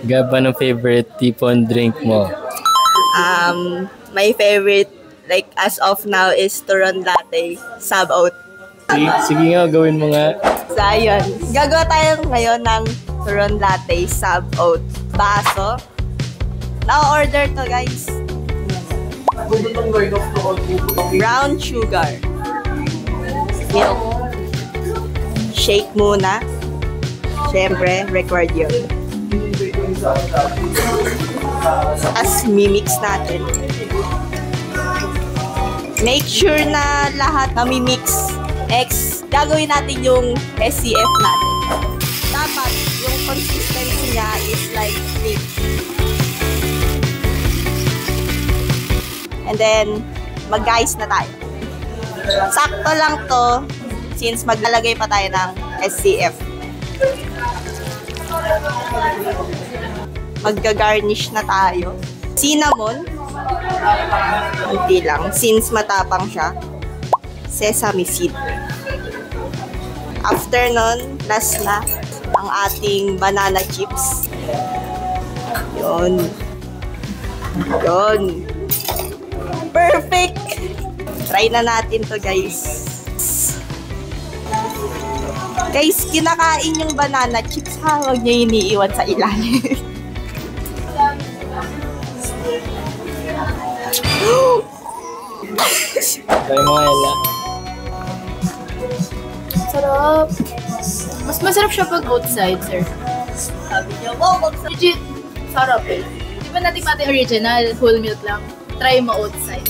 Gab, anong favorite tipon drink mo? My favorite, like as of now, is Turon Latte, Sab Out. Sige nga, gawin mo nga. So, ayun. Gagawa tayo ngayon ng Turon Latte, Sab Out. Baso. Na-order to, guys. Brown sugar. Milk. Shake muna. Siyempre, required yun. As mimix natin. Make sure na lahat na mimix. Next, gagawin natin yung SCF natin. Dapat yung consistency niya is like milk. And then, mag-ice na tayo. Sakto lang to since maglalagay pa tayo ng SCF. Magga-garnish na tayo. Cinnamon. Kunti lang. Since matapang siya. Sesame seed. After nun, last na ang ating banana chips. Yun. Yun. Perfect! Try na natin to, guys. Guys, kinakain yung banana chips, ha? Huwag nyo iniiwan sa ilalim. Try mo, Ella. Sarap. Mas masarap siya pag outside, sir. Sabi nyo, wow, Legit, sarap eh. Di ba natin natin original, whole milk lang? Try mo outside.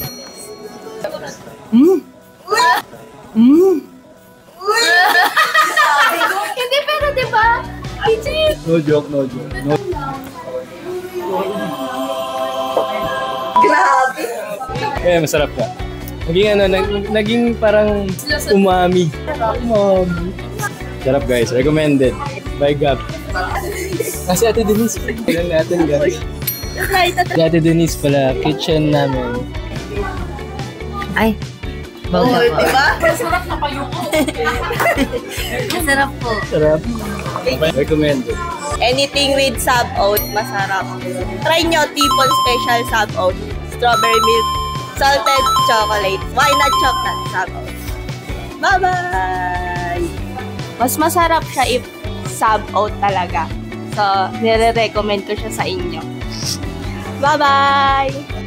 Hindi, pero di ba? Legit. No joke, no joke. No. grabe! Eh, masarap ka. Naging parang umami. Umami. Sarap, guys. Recommended. By Gab. Kasi Ate Denise, kailan natin, guys. Si Ate Denise pala, kitchen namin. Ay, bawal Oh, po. diba? Masarap na kayo ko. Masarap po. Sarap. Recommended. Anything with Sab Out, masarap. Try nyo, Tipon Special Sab Out. Strawberry milk, salted chocolate. Why not chocolate Sab Out? Bye-bye! Mas masarap siya if Sab Out talaga. So, nire-recommend ko siya sa inyo. Bye-bye!